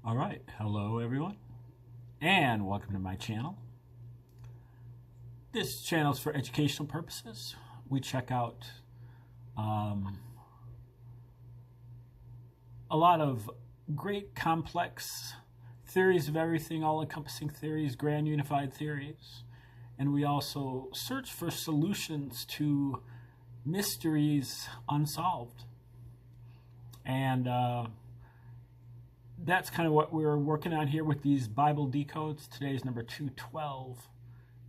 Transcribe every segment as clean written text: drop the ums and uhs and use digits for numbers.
All right, hello everyone, and welcome to my channel. This channel is for educational purposes. We check out a lot of great complex theories of everything, all-encompassing theories, grand unified theories, and we also search for solutions to mysteries unsolved. And that's kind of what we're working on here with these Bible decodes. Today's number 212,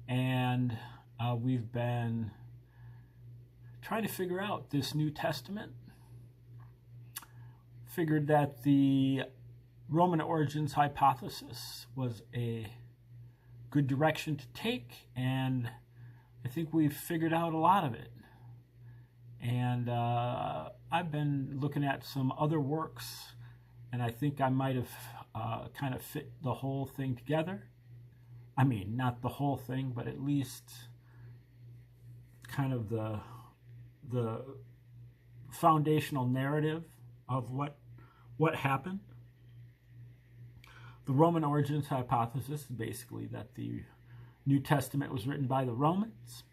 and we've been trying to figure out this New Testament. Figured that the Roman origins hypothesis was a good direction to take, and I think we've figured out a lot of it. And I've been looking at some other works, and I think I might have kind of fit the whole thing together. I mean, not the whole thing, but at least kind of the foundational narrative of what happened. The Roman origins hypothesis is basically that the New Testament was written by the Romans.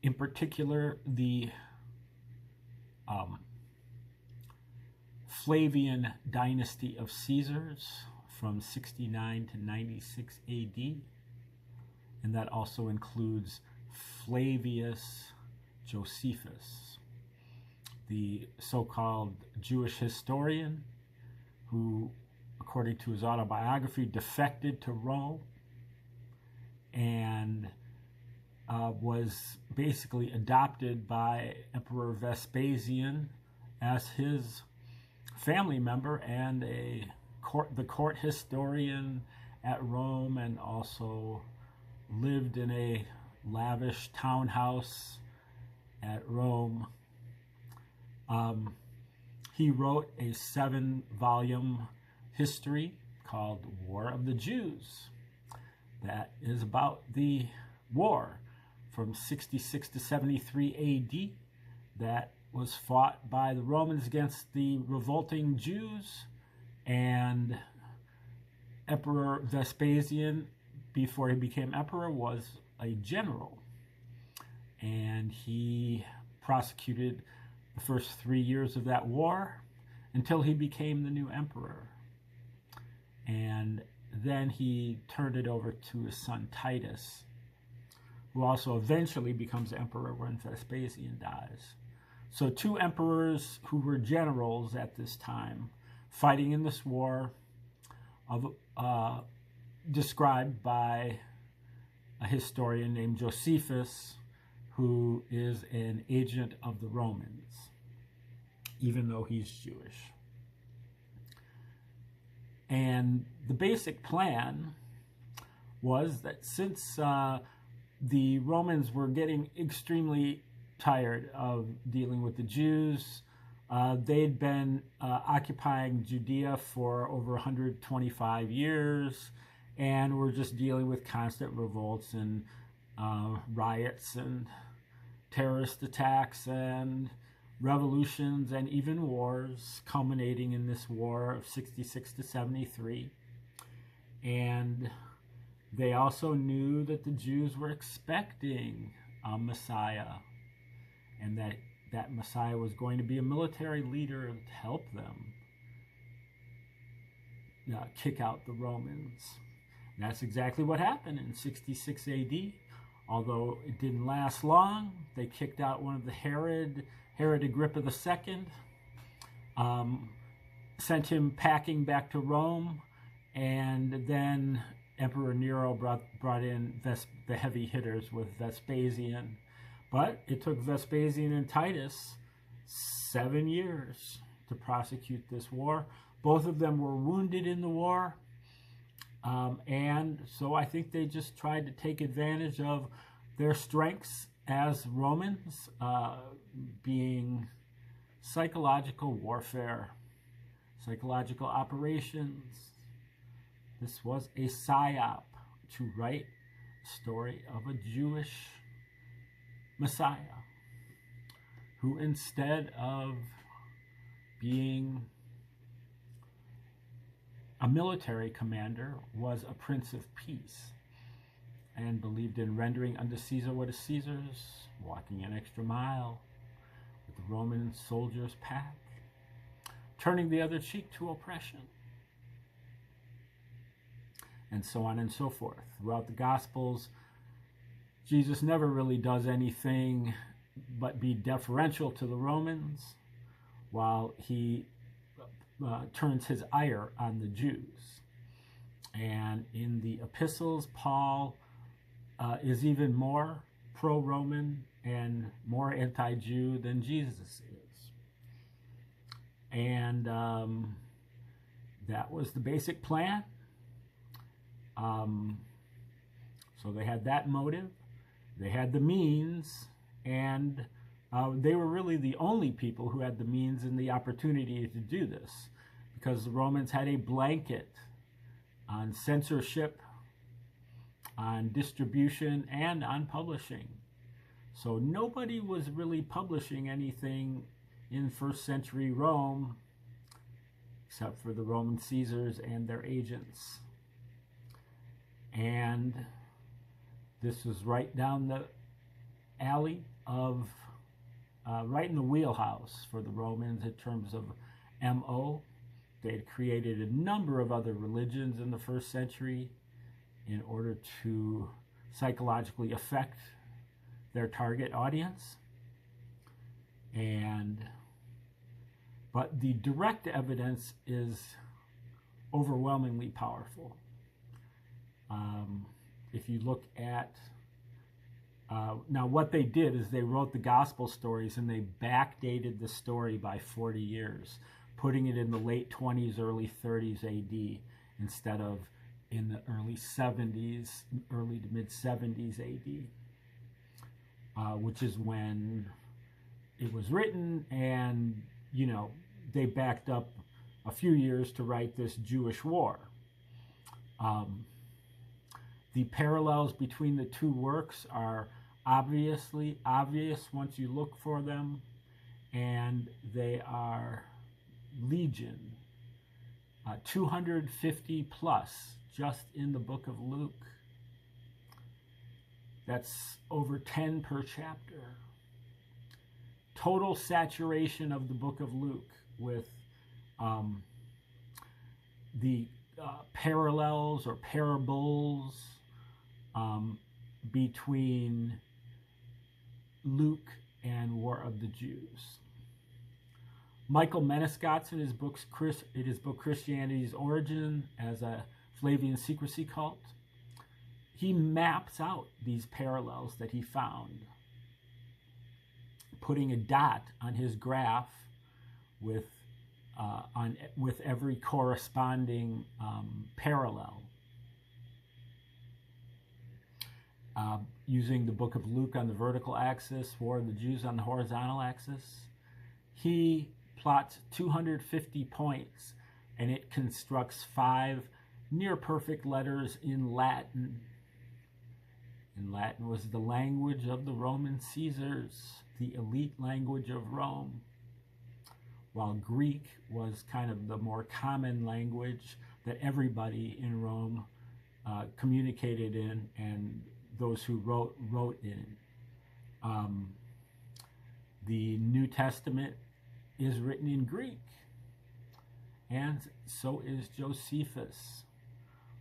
In particular, the Flavian dynasty of Caesars from 69 to 96 AD, and that also includes Flavius Josephus, the so-called Jewish historian who, according to his autobiography, defected to Rome and was basically adopted by Emperor Vespasian as his family member and the court historian at Rome, and also lived in a lavish townhouse at Rome. He wrote a 7-volume history called War of the Jews that is about the war from 66 to 73 AD that was fought by the Romans against the revolting Jews. And Emperor Vespasian, before he became emperor, was a general, and he prosecuted the first 3 years of that war until he became the new emperor. And then he turned it over to his son Titus, who also eventually becomes emperor when Vespasian dies. So 2 emperors who were generals at this time fighting in this war, described by a historian named Josephus, who is an agent of the Romans, even though he's Jewish. And the basic plan was that since the Romans were getting extremely tired of dealing with the Jews, they'd been occupying Judea for over 125 years and were just dealing with constant revolts and riots and terrorist attacks and revolutions and even wars, culminating in this war of 66 to 73. And they also knew that the Jews were expecting a Messiah, and that Messiah was going to be a military leader to help them kick out the Romans. And that's exactly what happened in 66 AD. Although it didn't last long, they kicked out one of the Herod Agrippa II, sent him packing back to Rome, and then Emperor Nero brought in the heavy hitters with Vespasian. But it took Vespasian and Titus 7 years to prosecute this war. Both of them were wounded in the war. And so I think they just tried to take advantage of their strengths as Romans, being psychological warfare, psychological operations. This was a psyop to write the story of a Jewish Messiah who, instead of being a military commander, was a prince of peace and believed in rendering unto Caesar what is Caesar's, walking an extra mile with the Roman soldiers' pack, turning the other cheek to oppression, and so on and so forth. Throughout the Gospels, Jesus never really does anything but be deferential to the Romans while he turns his ire on the Jews. And in the epistles, Paul is even more pro-Roman and more anti-Jew than Jesus is. And that was the basic plan. So they had that motive. They had the means, and they were really the only people who had the means and the opportunity to do this, because the Romans had a blanket on censorship, on distribution, and on publishing. So nobody was really publishing anything in first century Rome except for the Roman Caesars and their agents. And this was right down the alley of, right in the wheelhouse for the Romans in terms of MO. They had created a number of other religions in the first century in order to psychologically affect their target audience. But the direct evidence is overwhelmingly powerful. If you look at, now what they did is they wrote the gospel stories and they backdated the story by 40 years, putting it in the late 20s, early 30s AD instead of in the early 70s, early to mid 70s AD, which is when it was written, and, you know, they backed up a few years to write this Jewish war. The parallels between the two works are obviously obvious once you look for them, and they are legion, 250 plus just in the book of Luke. That's over 10 per chapter. Total saturation of the book of Luke with the parallels or parables between Luke and War of the Jews. Michael Menescot's in his book Christianity's Origin as a Flavian secrecy cult, he maps out these parallels that he found, putting a dot on his graph with every corresponding parallel. Using the book of Luke on the vertical axis, War of the Jews on the horizontal axis, he plots 250 points, and it constructs 5 near-perfect letters in Latin. And Latin was the language of the Roman Caesars, the elite language of Rome, while Greek was kind of the more common language that everybody in Rome communicated in, and those who wrote in. The New Testament is written in Greek, and so is Josephus.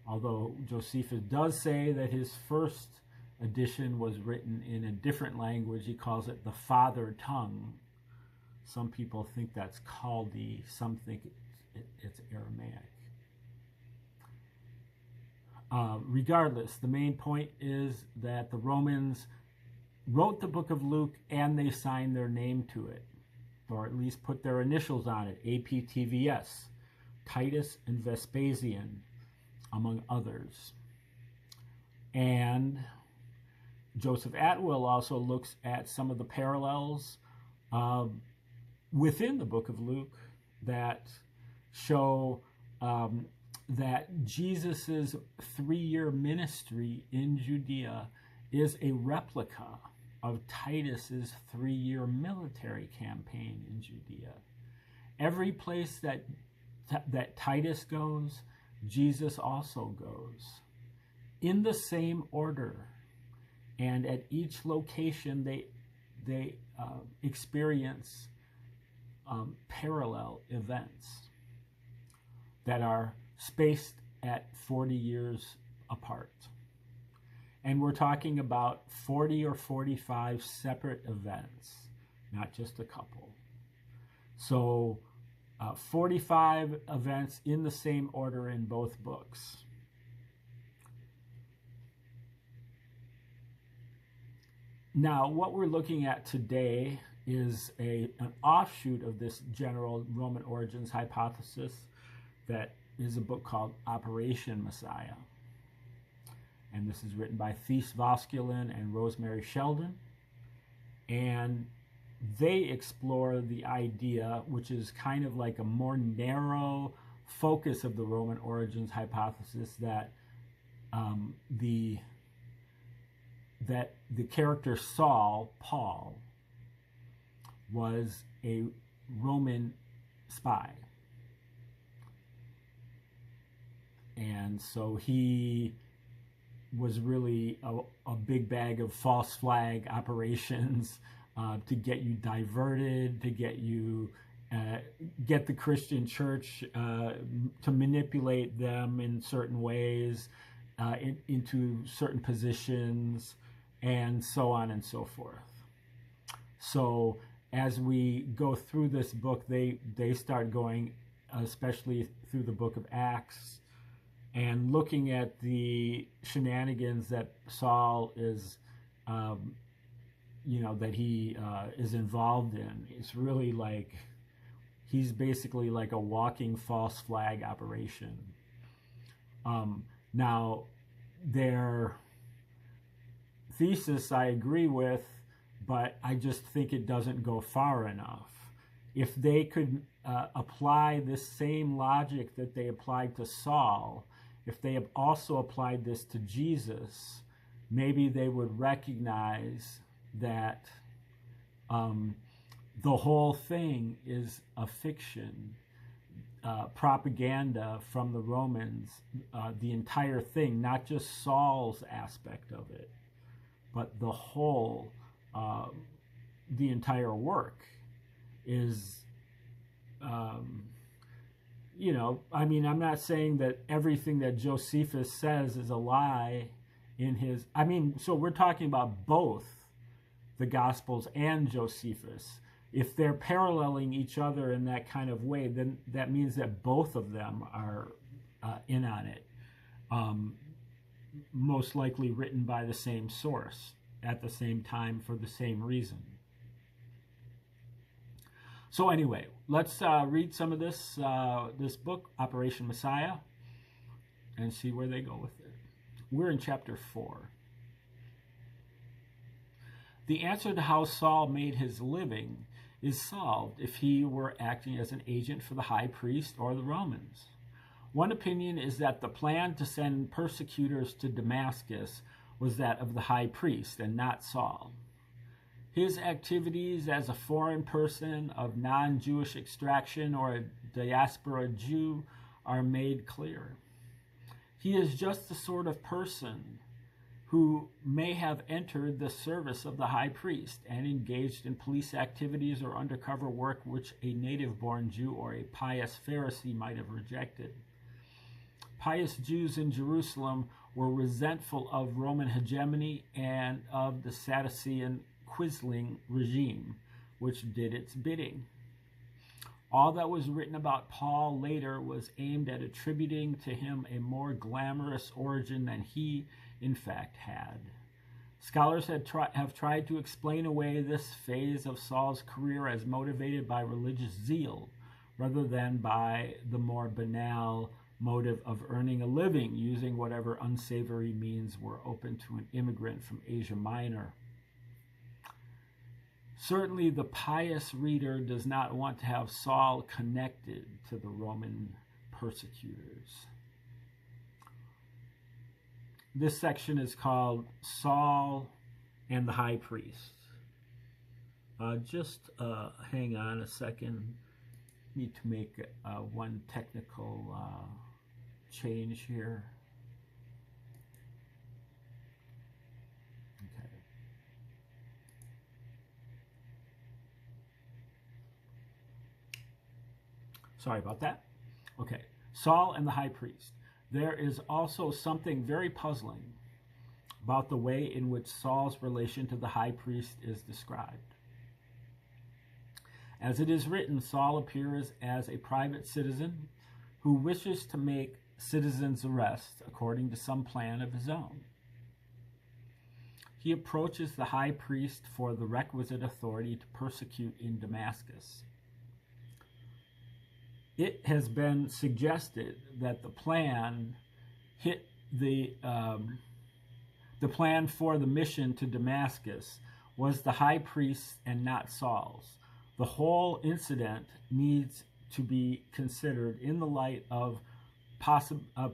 Although Josephus does say that his first edition was written in a different language, he calls it the father tongue. Some people think that's Chaldee, some think it's Aramaic. Regardless, the main point is that the Romans wrote the book of Luke and they signed their name to it, or at least put their initials on it, APTVS, Titus and Vespasian, among others. And Joseph Atwill also looks at some of the parallels within the book of Luke that show that Jesus's 3-year ministry in Judea is a replica of Titus's 3-year military campaign in Judea. Every place that Titus goes, Jesus also goes in the same order, and at each location they experience parallel events that are spaced at 40 years apart. And we're talking about 40 or 45 separate events, not just a couple. So 45 events in the same order in both books. Now, what we're looking at today is an offshoot of this general Roman origins hypothesis that is a book called Operation Messiah. And this is written by Thies Voskuilen and Rosemary Sheldon. And they explore the idea, which is kind of like a more narrow focus of the Roman origins hypothesis, that the character Saul, Paul, was a Roman spy. And so he was really a big bag of false flag operations to get you diverted, to get you get the Christian church to manipulate them in certain ways into certain positions, and so on and so forth. So as we go through this book, they start going, especially through the book of Acts, and looking at the shenanigans that Saul is, that he is involved in. It's really like, he's basically like a walking false flag operation. Now, their thesis I agree with, but I just think it doesn't go far enough. If they could apply this same logic that they applied to Saul, if they have also applied this to Jesus, maybe they would recognize that the whole thing is a fiction, propaganda from the Romans, the entire thing, not just Saul's aspect of it, but the whole, the entire work is, I'm not saying that everything that Josephus says is a lie in his, so we're talking about both the Gospels and Josephus. If they're paralleling each other in that kind of way, then that means that both of them are in on it. Most likely written by the same source at the same time for the same reason. So anyway, let's read some of this book, Operation Messiah, and see where they go with it. We're in chapter 4. The answer to how Saul made his living is solved if he were acting as an agent for the high priest or the Romans. One opinion is that the plan to send persecutors to Damascus was that of the high priest and not Saul. His activities as a foreign person of non-Jewish extraction or a diaspora Jew are made clear. He is just the sort of person who may have entered the service of the high priest and engaged in police activities or undercover work which a native-born Jew or a pious Pharisee might have rejected. Pious Jews in Jerusalem were resentful of Roman hegemony and of the Sadducean Quisling regime, which did its bidding. All that was written about Paul later was aimed at attributing to him a more glamorous origin than he, in fact, had. Scholars have tried to explain away this phase of Saul's career as motivated by religious zeal, rather than by the more banal motive of earning a living using whatever unsavory means were open to an immigrant from Asia Minor. Certainly the pious reader does not want to have Saul connected to the Roman persecutors. This section is called Saul and the High Priest. Just hang on a second. Need to make one technical change here. Okay. Sorry about that. Okay. Saul and the high priest. There is also something very puzzling about the way in which Saul's relation to the high priest is described. As it is written, Saul appears as a private citizen who wishes to make citizens' arrests according to some plan of his own. He approaches the high priest for the requisite authority to persecute in Damascus. It has been suggested that the plan for the mission to Damascus was the high priest's and not Saul's. The whole incident needs to be considered in the light of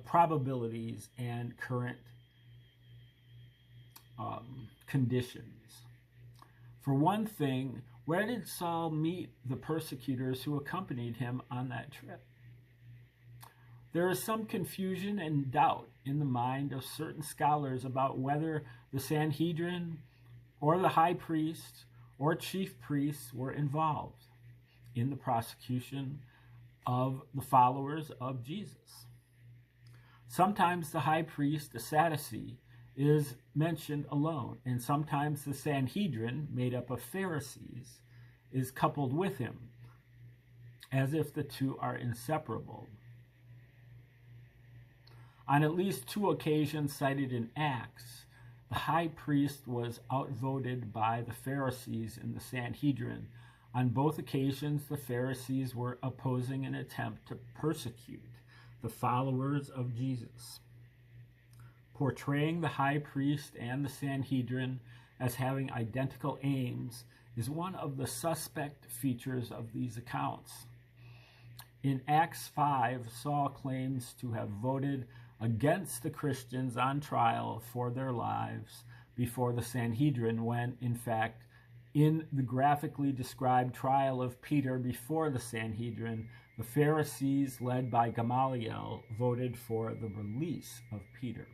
probabilities and current conditions. For one thing, where did Saul meet the persecutors who accompanied him on that trip? There is some confusion and doubt in the mind of certain scholars about whether the Sanhedrin or the high priest or chief priests were involved in the prosecution of the followers of Jesus. Sometimes the high priest, the Sadducee, is mentioned alone, and sometimes the Sanhedrin, made up of Pharisees, is coupled with him, as if the two are inseparable. On at least 2 occasions cited in Acts, the high priest was outvoted by the Pharisees and the Sanhedrin. On both occasions, the Pharisees were opposing an attempt to persecute the followers of Jesus. Portraying the high priest and the Sanhedrin as having identical aims is one of the suspect features of these accounts. In Acts 5, Saul claims to have voted against the Christians on trial for their lives before the Sanhedrin, when, in fact, in the graphically described trial of Peter before the Sanhedrin, the Pharisees, led by Gamaliel, voted for the release of Peter.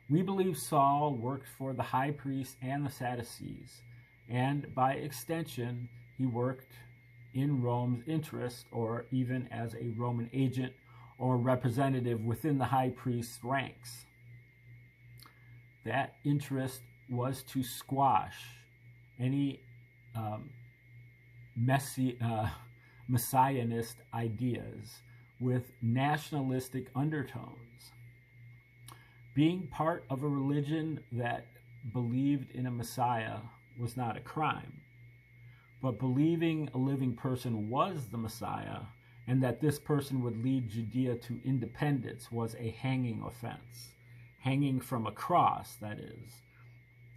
We believe Saul worked for the high priest and the Sadducees, and by extension, he worked in Rome's interest, or even as a Roman agent or representative within the high priest's ranks. That interest was to squash any messianist ideas with nationalistic undertones. Being part of a religion that believed in a Messiah was not a crime, but believing a living person was the Messiah and that this person would lead Judea to independence was a hanging offense. Hanging from a cross, that is.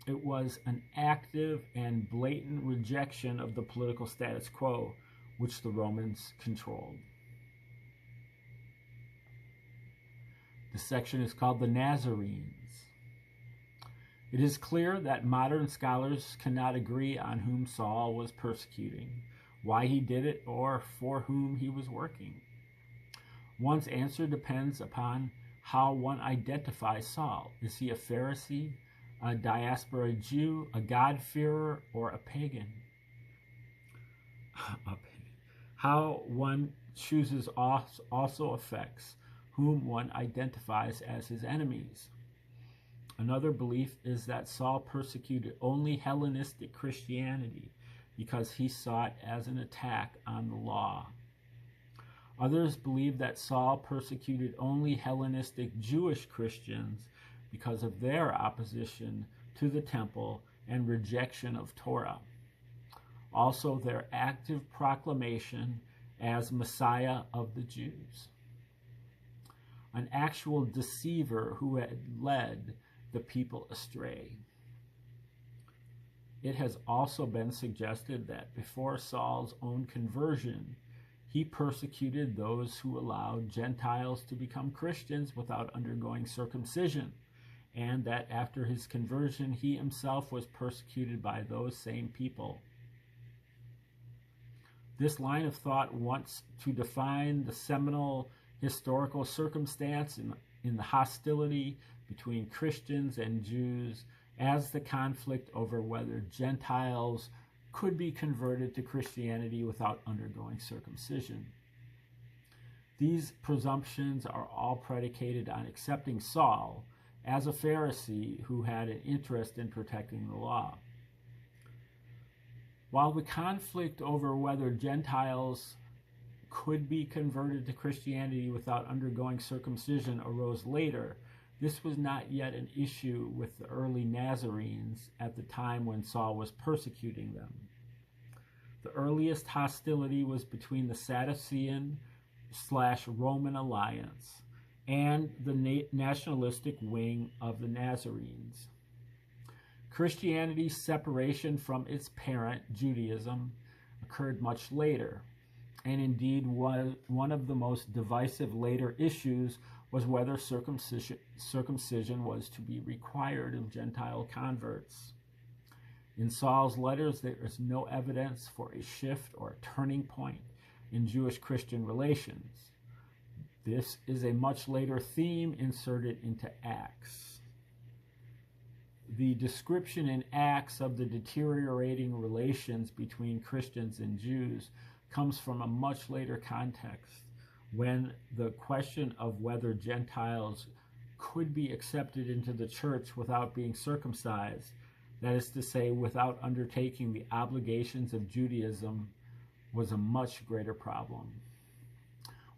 It was an active and blatant rejection of the political status quo which the Romans controlled. This section is called the Nazarenes. It is clear that modern scholars cannot agree on whom Saul was persecuting, why he did it, or for whom he was working. One's answer depends upon how one identifies Saul. Is he a Pharisee, a diaspora Jew, a God-fearer, or a pagan? How one chooses also affects whom one identifies as his enemies. Another belief is that Saul persecuted only Hellenistic Christianity because he saw it as an attack on the law. Others believe that Saul persecuted only Hellenistic Jewish Christians because of their opposition to the temple and rejection of Torah. Also, their active proclamation as Messiah of the Jews. An actual deceiver who had led the people astray. It has also been suggested that before Saul's own conversion, he persecuted those who allowed Gentiles to become Christians without undergoing circumcision, and that after his conversion, he himself was persecuted by those same people. This line of thought wants to define the seminal historical circumstance in the hostility between Christians and Jews as the conflict over whether Gentiles could be converted to Christianity without undergoing circumcision. These presumptions are all predicated on accepting Saul as a Pharisee who had an interest in protecting the law. While the conflict over whether Gentiles could be converted to Christianity without undergoing circumcision arose later, this was not yet an issue with the early Nazarenes at the time when Saul was persecuting them. The earliest hostility was between the Sadducean/Roman alliance and the nationalistic wing of the Nazarenes. Christianity's separation from its parent, Judaism, occurred much later, and indeed one of the most divisive later issues was whether circumcision was to be required of Gentile converts. In Saul's letters, there is no evidence for a shift or a turning point in Jewish-Christian relations. This is a much later theme inserted into Acts. The description in Acts of the deteriorating relations between Christians and Jews comes from a much later context, when the question of whether Gentiles could be accepted into the church without being circumcised, that is to say, without undertaking the obligations of Judaism, was a much greater problem.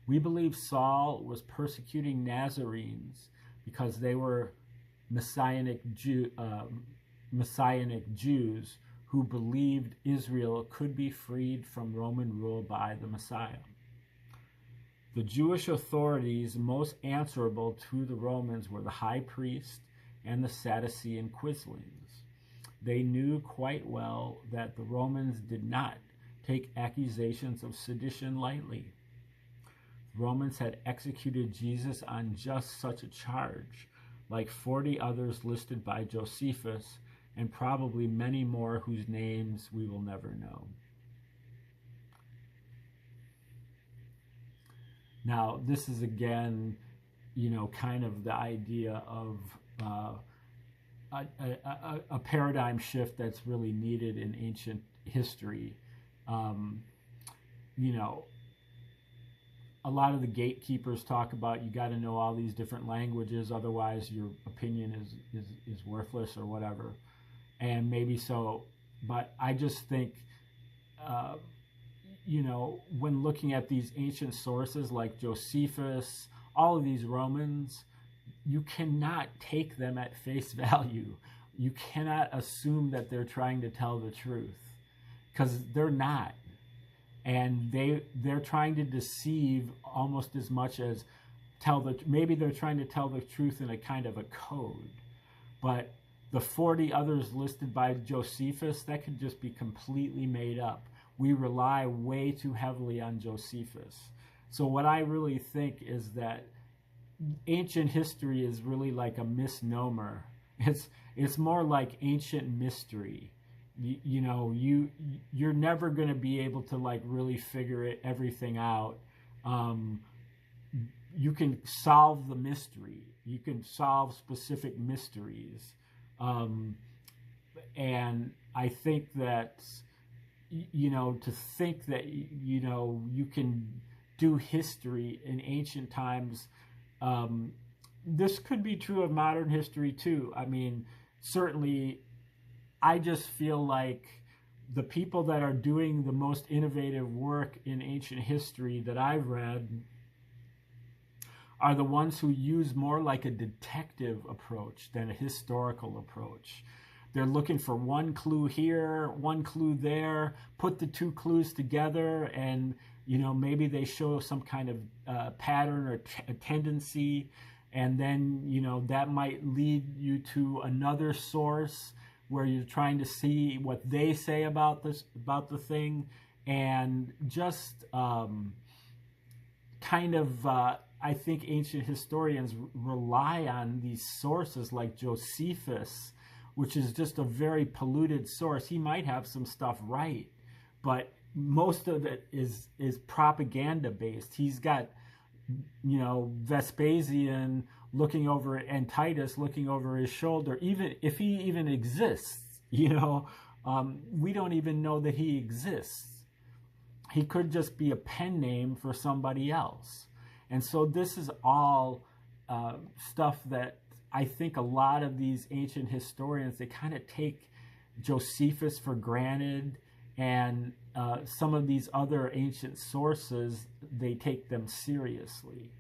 We believe Saul was persecuting Nazarenes because they were Messianic Jews who believed Israel could be freed from Roman rule by the Messiah. The Jewish authorities most answerable to the Romans were the high priest and the Sadducean Quislings. They knew quite well that the Romans did not take accusations of sedition lightly. The Romans had executed Jesus on just such a charge, like 40 others listed by Josephus, and probably many more whose names we will never know. Now, this is again, kind of the idea of a paradigm shift that's really needed in ancient history. A lot of the gatekeepers talk about you got to know all these different languages, otherwise your opinion is worthless or whatever. And maybe so, but I just think, when looking at these ancient sources like Josephus, all of these Romans, you cannot take them at face value. You cannot assume that they're trying to tell the truth, because they're not. And they're trying to deceive almost as much as maybe they're trying to tell the truth in a kind of a code. But the 40 others listed by Josephus, that could just be completely made up. We rely way too heavily on Josephus. So what I really think is that ancient history is really like a misnomer. It's more like ancient mystery. You're never going to be able to really figure everything out. You can solve the mystery. You can solve specific mysteries. And I think that, to think that, you can do history in ancient times, this could be true of modern history too. I mean, certainly, I just feel like the people that are doing the most innovative work in ancient history that I've read are the ones who use more like a detective approach than a historical approach. They're looking for one clue here, one clue there, put the two clues together, and maybe they show some kind of pattern or a tendency, and then that might lead you to another source where you're trying to see what they say about the thing, and just I think ancient historians rely on these sources like Josephus, which is just a very polluted source. He might have some stuff right, but most of it is propaganda based. He's got Vespasian looking over, and Titus looking over his shoulder, even if he even exists, we don't even know that he exists. He could just be a pen name for somebody else. And so this is all stuff that I think a lot of these ancient historians, they kind of take Josephus for granted, and some of these other ancient sources, they take them seriously.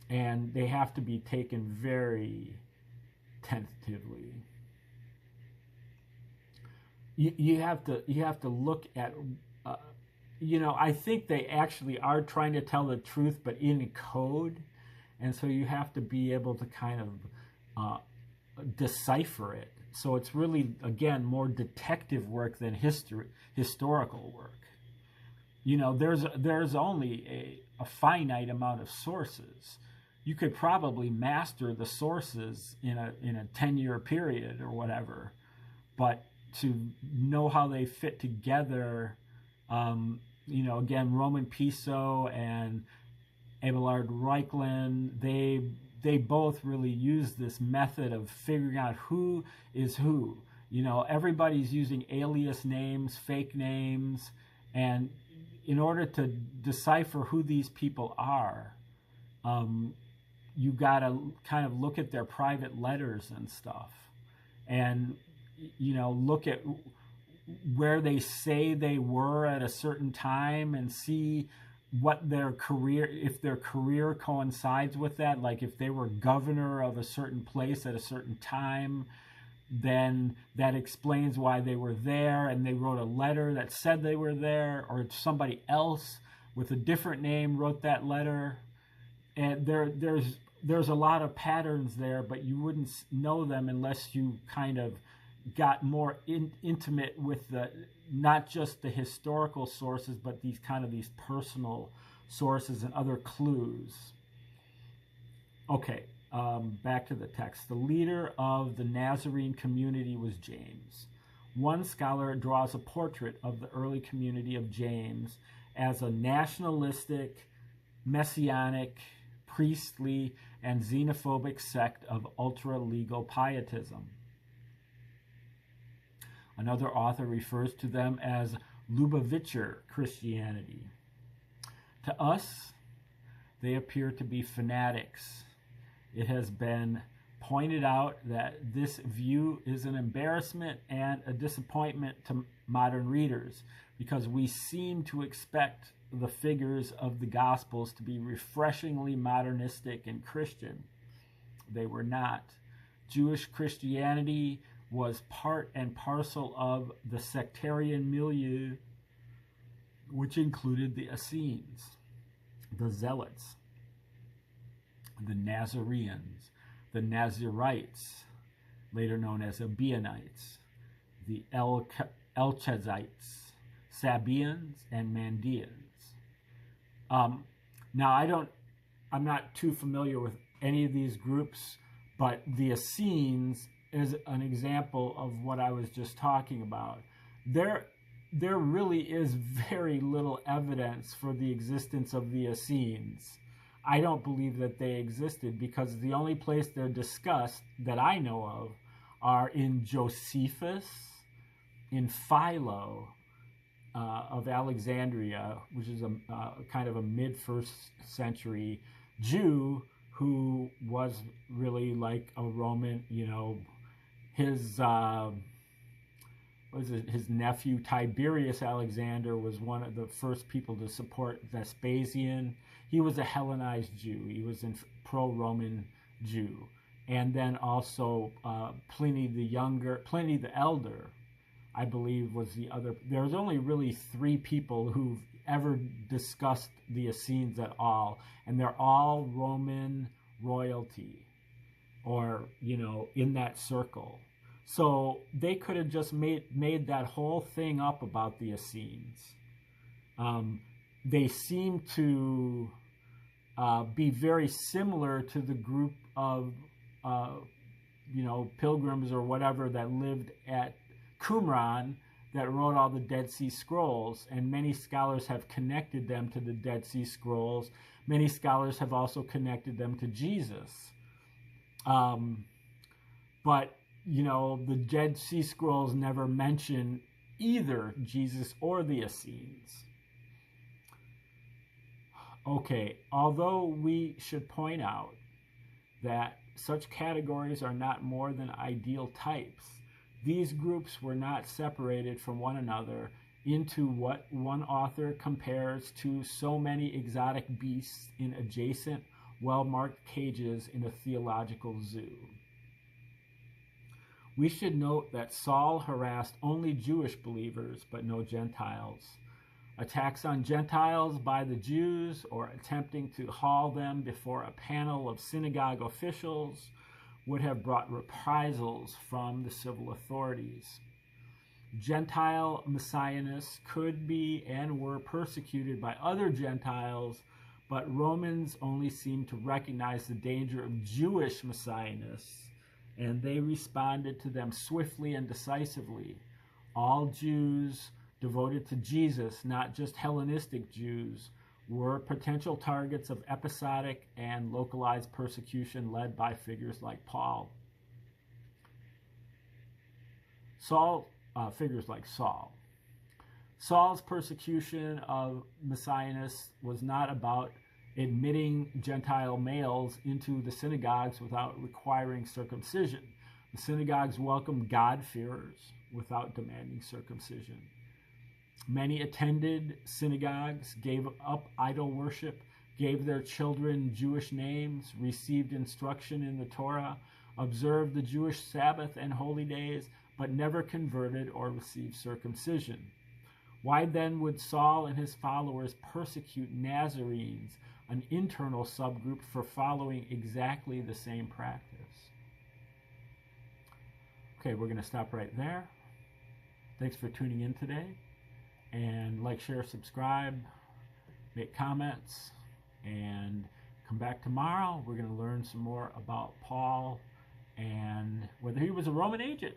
And they have to be taken very tentatively. You have to look at, I think they actually are trying to tell the truth, but in code. And so you have to be able to kind of decipher it. So it's really, again, more detective work than historical work. There's only a finite amount of sources. You could probably master the sources in a 10-year period or whatever, but to know how they fit together, again, Roman Piso and Abelard Reichland, they both really use this method of figuring out who is who. Everybody's using alias names, fake names, and in order to decipher who these people are, you got to kind of look at their private letters and stuff, and look at where they say they were at a certain time, and see what their career, if their career coincides with that. Like if they were governor of a certain place at a certain time, then that explains why they were there, and they wrote a letter that said they were there, or somebody else with a different name wrote that letter. And there's a lot of patterns there, but you wouldn't know them unless you kind of got more intimate with not just the historical sources, but these personal sources and other clues. Okay, back to the text. The leader of the Nazarene community was James. One scholar draws a portrait of the early community of James as a nationalistic, messianic, priestly, and xenophobic sect of ultra-legal pietism. Another author refers to them as Lubavitcher Christianity. To us, they appear to be fanatics. It has been pointed out that this view is an embarrassment and a disappointment to modern readers, because we seem to expect the figures of the Gospels to be refreshingly modernistic and Christian. They were not. Jewish Christianity was part and parcel of the sectarian milieu, which included the Essenes, the Zealots, the Nazareans, the Nazarites, later known as Ebionites, the Elchazites, Sabaeans, and Mandeans. Now, I'm not too familiar with any of these groups, but the Essenes is an example of what I was just talking about. There really is very little evidence for the existence of the Essenes. I don't believe that they existed, because the only place they're discussed that I know of are in Josephus, in Philo of Alexandria, which is a kind of a mid-first century Jew who was really like a Roman, his his nephew Tiberius Alexander was one of the first people to support Vespasian. He was a Hellenized Jew. He was a pro-Roman Jew. And then also Pliny the Elder, I believe, was the other. There's only really 3 people who've ever discussed the Essenes at all, and they're all Roman royalty, or in that circle. So they could have just made that whole thing up about the Essenes. They seem to be very similar to the group of pilgrims or whatever that lived at Qumran, that wrote all the Dead Sea Scrolls, and many scholars have connected them to the Dead Sea Scrolls. Many scholars have also connected them to Jesus. But, you know, the Dead Sea Scrolls never mention either Jesus or the Essenes. Okay, although we should point out that such categories are not more than ideal types, these groups were not separated from one another into what one author compares to so many exotic beasts in adjacent, well-marked cages in a theological zoo. We should note that Saul harassed only Jewish believers, but no Gentiles. Attacks on Gentiles by the Jews, or attempting to haul them before a panel of synagogue officials, would have brought reprisals from the civil authorities. Gentile messianists could be and were persecuted by other Gentiles, but Romans only seemed to recognize the danger of Jewish messianists, and they responded to them swiftly and decisively. All Jews devoted to Jesus, not just Hellenistic Jews, were potential targets of episodic and localized persecution led by figures like Paul. Figures like Saul. Saul's persecution of messianists was not about admitting Gentile males into the synagogues without requiring circumcision. The synagogues welcomed God-fearers without demanding circumcision. Many attended synagogues, gave up idol worship, gave their children Jewish names, received instruction in the Torah, observed the Jewish Sabbath and holy days, but never converted or received circumcision. Why then would Saul and his followers persecute Nazarenes, an internal subgroup, for following exactly the same practice? Okay, we're going to stop right there. Thanks for tuning in today. And like, share, subscribe, make comments, and come back tomorrow. We're going to learn some more about Paul and whether he was a Roman agent.